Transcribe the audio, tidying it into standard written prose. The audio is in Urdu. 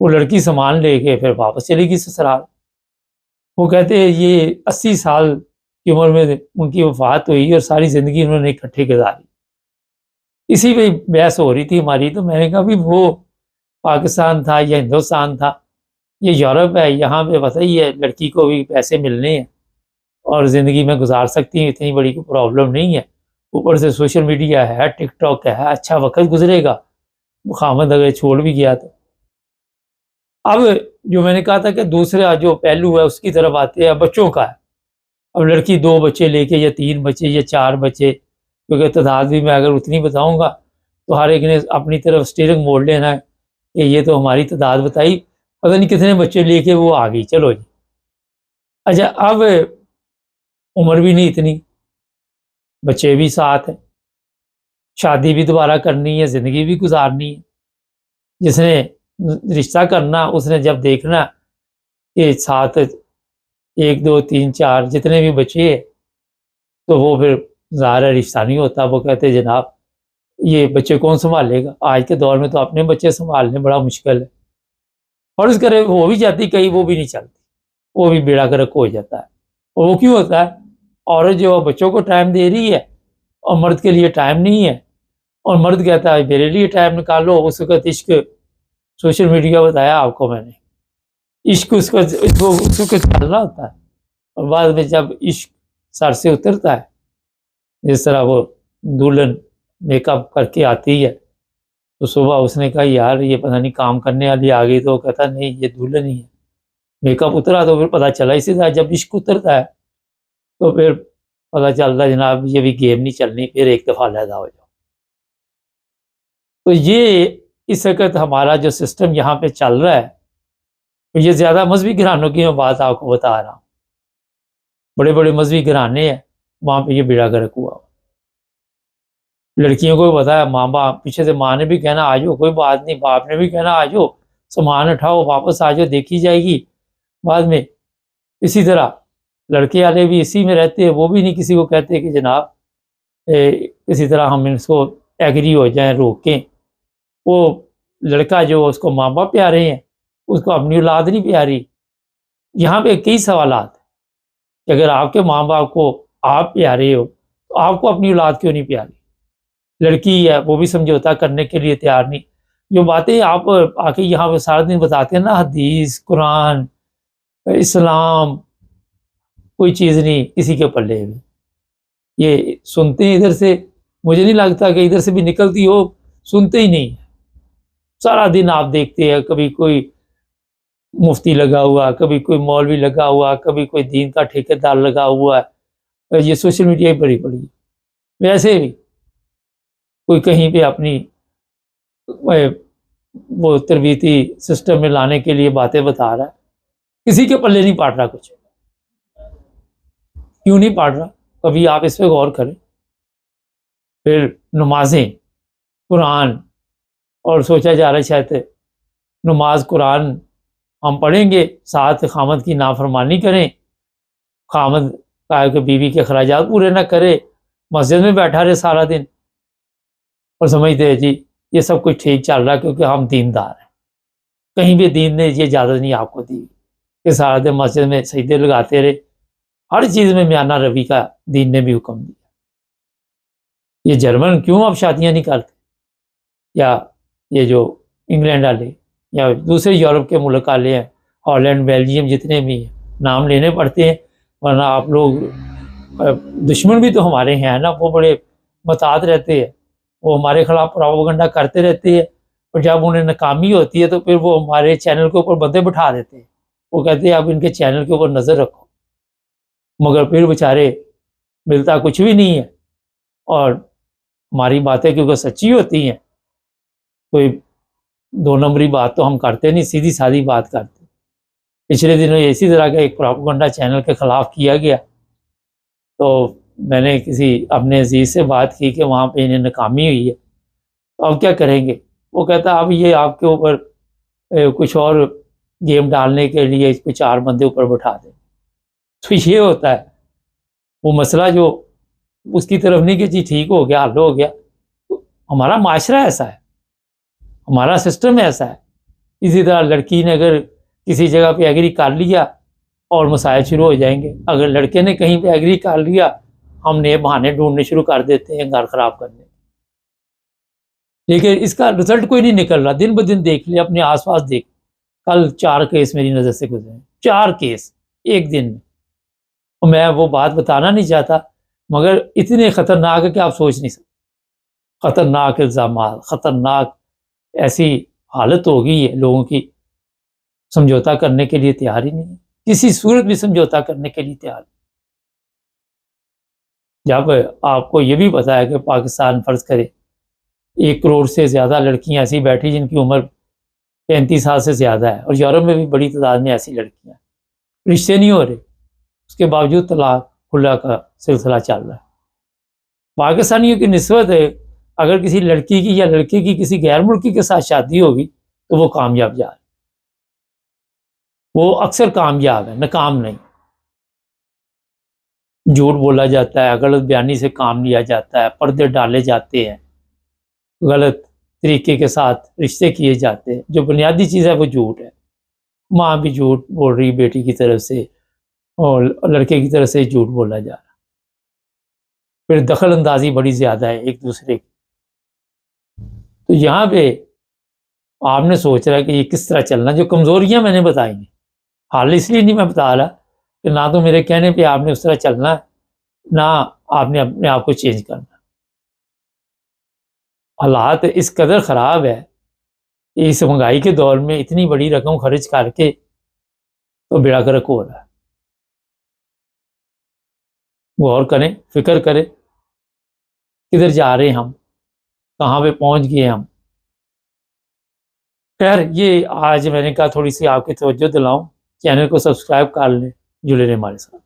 وہ لڑکی سامان لے کے پھر واپس چلے گی سسرال. وہ کہتے ہیں یہ 80 سال کی عمر میں ان کی وفات ہوئی اور ساری زندگی انہوں نے اکٹھے گزاری. اسی پہ بحث ہو رہی تھی ہماری. تو میں نے کہا بھی وہ پاکستان تھا یا ہندوستان تھا، یہ یورپ ہے، یہاں پہ پتہ ہی ہے لڑکی کو بھی پیسے ملنے ہیں اور زندگی میں گزار سکتی ہیں، اتنی بڑی کوئی پرابلم نہیں ہے. اوپر سے سوشل میڈیا ہے، ٹک ٹاک ہے، اچھا وقت گزرے گا خامد اگر چھوڑ بھی گیا تو. اب جو میں نے کہا تھا کہ دوسرا جو پہلو ہے اس کی طرف آتے ہیں، بچوں کا ہے. اب لڑکی 2 بچے لے کے یا 3 بچے یا 4 بچے، کیونکہ تعداد بھی میں اگر اتنی بتاؤں گا تو ہر ایک نے اپنی طرف اسٹیئرنگ موڑ لینا ہے کہ یہ تو ہماری تعداد بتائی، پتہ نہیں کتنے بچے لے کے وہ آ گئی. چلو جی اچھا، اب عمر بھی نہیں اتنی، بچے بھی ساتھ ہیں، شادی بھی دوبارہ کرنی ہے، زندگی بھی گزارنی ہے. جس نے رشتہ کرنا اس نے جب دیکھنا کہ ساتھ 1 2 3 4 جتنے بھی بچے ہیں تو وہ پھر ظاہر ہے رشتہ نہیں ہوتا. وہ کہتے جناب یہ بچے کون سنبھالے گا؟ آج کے دور میں تو اپنے بچے سنبھالنے بڑا مشکل ہے. اور اس کرے ہو بھی جاتی کہیں وہ بھی نہیں چلتی، وہ بھی بیڑا گرک ہو جاتا ہے. اور وہ کیوں ہوتا ہے؟ عورت جو بچوں کو ٹائم دے رہی ہے اور مرد کے لیے ٹائم نہیں ہے، اور مرد کہتا ہے میرے لیے ٹائم نکالو. اس وقت عشق، سوشل میڈیا بتایا آپ کو میں نے، عشق اس وقت چل رہا ہوتا ہے. اور بعد میں جب عشق سر سے اترتا ہے، جس طرح وہ دلہن میک اپ کر کے آتی ہے تو صبح اس نے کہا یار یہ پتہ نہیں کام کرنے والی آ گئی، تو کہتا نہیں یہ دلہن ہی ہے. میک اپ اترا تو پھر پتہ چلا. اسی طرح جب عشق اترتا ہے تو پھر پتہ چلتا ہے جناب یہ بھی گیم نہیں چلنی، پھر ایک دفعہ علیحدہ ہو جاؤ. تو یہ اس وقت ہمارا جو سسٹم یہاں پہ چل رہا ہے، یہ زیادہ مذہبی گھرانوں کی میں بات آپ کو بتا رہا ہوں. بڑے بڑے مذہبی گھرانے ہیں وہاں پہ یہ بیڑا گرک ہوا. لڑکیوں کو بھی پتا ہے، ماں باپ پیچھے سے ماں نے بھی کہنا آ جاؤ کوئی بات نہیں، باپ نے بھی کہنا آ جاؤ سامان اٹھاؤ واپس آ جاؤ دیکھی جائے گی بعد میں. اسی طرح لڑکے والے بھی اسی میں رہتے ہیں، وہ بھی نہیں کسی کو کہتے کہ جناب کسی طرح ہم اس کو ایگری ہو جائیں، روکیں. وہ لڑکا جو اس کو ماں باپ پیارے ہیں اس کو اپنی اولاد نہیں پیاری. یہاں پہ کئی سوالات ہیں کہ اگر آپ کے ماں باپ کو آپ پیارے ہو تو آپ کو اپنی اولاد کیوں نہیں پیاری؟ لڑکی ہے وہ بھی سمجھوتا کرنے کے لیے تیار نہیں. جو باتیں آپ آ کے یہاں پہ سارا دن بتاتے ہیں نا، حدیث قرآن اسلام، کوئی چیز نہیں کسی کے پلے بھی. یہ سنتے ہیں ادھر سے، مجھے نہیں لگتا کہ ادھر سے بھی نکلتی ہو، سنتے ہی نہیں. سارا دن آپ دیکھتے ہیں کبھی کوئی مفتی لگا ہوا، کبھی کوئی مولوی لگا ہوا، کبھی کوئی دین کا ٹھیکیدار لگا ہوا ہے. یہ سوشل میڈیا ہی بڑی بڑی. ویسے بھی کوئی کہیں پہ اپنی وہ تربیتی سسٹم میں لانے کے لیے باتیں بتا رہا ہے، کسی کے پلے نہیں پاٹ رہا. کچھ کیوں نہیں پاٹ رہا؟ کبھی آپ اس پہ غور کریں. پھر نمازیں، قرآن، اور سوچا جا رہا ہے شاید نماز قرآن ہم پڑھیں گے ساتھ خامد کی نافرمانی کریں، خامد کا کہ بیوی کے اخراجات پورے نہ کرے، مسجد میں بیٹھا رہے سارا دن اور سمجھتے ہیں جی یہ سب کچھ ٹھیک چل رہا ہے کیونکہ ہم دیندار ہیں. کہیں بھی دین نے یہ اجازت نہیں آپ کو دی کہ سارا دن مسجد میں سجدے لگاتے رہے. ہر چیز میں میانہ روی کا دین نے بھی حکم دیا. یہ جرمن کیوں اب شادیاں نہیں کرتے، یا یہ جو انگلینڈ والے یا دوسرے یورپ کے ملک والے ہیں، ہالینڈ بیلجیم جتنے بھی ہیں، نام لینے پڑتے ہیں ورنہ آپ لوگ دشمن بھی تو ہمارے ہیں نا، وہ بڑے محتاط رہتے ہیں، وہ ہمارے خلاف پروپیگنڈا کرتے رہتے ہیں. اور جب انہیں ناکامی ہوتی ہے تو پھر وہ ہمارے چینل کے اوپر بندے بٹھا دیتے ہیں. وہ کہتے ہیں اب ان کے چینل کے اوپر نظر رکھو، مگر پھر بیچارے ملتا کچھ بھی نہیں ہے. اور ہماری باتیں کیونکہ سچی ہوتی ہیں، کوئی 2 نمبری بات تو ہم کرتے نہیں، سیدھی سادھی بات کرتے. پچھلے دنوں اسی طرح کا ایک پروپیگنڈا چینل کے خلاف کیا گیا تو میں نے کسی اپنے عزیز سے بات کی کہ وہاں پہ انہیں ناکامی ہوئی ہے تو اب کیا کریں گے. وہ کہتا اب یہ آپ کے اوپر کچھ اور گیم ڈالنے کے لیے اس کو 4 بندے اوپر بٹھا دیں. تو یہ ہوتا ہے وہ مسئلہ جو اس کی طرف نہیں کہ جی ٹھیک ہو گیا حل ہو گیا. ہمارا معاشرہ ایسا ہے، ہمارا سسٹم ایسا ہے اسی طرح لڑکی نے اگر کسی جگہ پہ ایگری کر لیا اور مسائل شروع ہو جائیں گے، اگر لڑکے نے کہیں پہ ایگری کر لیا ہم نئے بہانے ڈھونڈنے شروع کر دیتے ہیں گھر خراب کرنے، لیکن اس کا رزلٹ کوئی نہیں نکل رہا۔ دن بدن دیکھ لیا، اپنے آس پاس دیکھ، کل 4 کیس میری نظر سے گزرے، 4 کیس ایک دن میں، اور میں وہ بات بتانا نہیں چاہتا مگر اتنے خطرناک ہے کہ آپ سوچ نہیں سکتے، خطرناک الزامات، خطرناک ایسی حالت ہو گئی ہے لوگوں کی، سمجھوتا کرنے کے لیے تیار ہی نہیں ہے، کسی صورت بھی سمجھوتا کرنے کے لیے تیار نہیں۔ جب آپ کو یہ بھی پتا ہے کہ پاکستان فرض کرے 1 کروڑ سے زیادہ لڑکیاں ایسی بیٹھی جن کی عمر 35 سال سے زیادہ ہے، اور یورپ میں بھی بڑی تعداد میں ایسی لڑکیاں ہیں، رشتے نہیں ہو رہے، اس کے باوجود طلاق خلا کا سلسلہ چل رہا ہے۔ پاکستانیوں کی نسبت ہے اگر کسی لڑکی کی یا لڑکے کی کسی غیر ملکی کے ساتھ شادی ہوگی تو وہ کامیاب جا رہا ہے، وہ اکثر کامیاب ہے، ناکام نہیں۔ جھوٹ بولا جاتا ہے، غلط بیانی سے کام لیا جاتا ہے، پردے ڈالے جاتے ہیں، غلط طریقے کے ساتھ رشتے کیے جاتے ہیں، جو بنیادی چیز ہے وہ جھوٹ ہے۔ ماں بھی جھوٹ بول رہی بیٹی کی طرف سے، اور لڑکے کی طرف سے جھوٹ بولا جا رہا، پھر دخل اندازی بڑی زیادہ ہے ایک دوسرے کی۔ تو یہاں پہ آپ نے سوچ رہا ہے کہ یہ کس طرح چلنا، جو کمزوریاں میں نے بتائی ہیں، حال اس لیے نہیں میں بتا رہا کہ نہ تو میرے کہنے پہ آپ نے اس طرح چلنا ہے، نہ آپ نے اپنے آپ کو چینج کرنا۔ حالات اس قدر خراب ہے کہ اس مہنگائی کے دور میں اتنی بڑی رقم خرچ کر کے تو بیڑا گرک ہو رہا ہے۔ غور کریں، فکر کریں، کدھر جا رہے ہیں ہم، کہاں پہ پہنچ گئے ہم۔ خیر، یہ آج میں نے کہا تھوڑی سی آپ کی توجہ دلاؤں، چینل کو سبسکرائب کر لیں، جڑے رہیں ہمارے ساتھ۔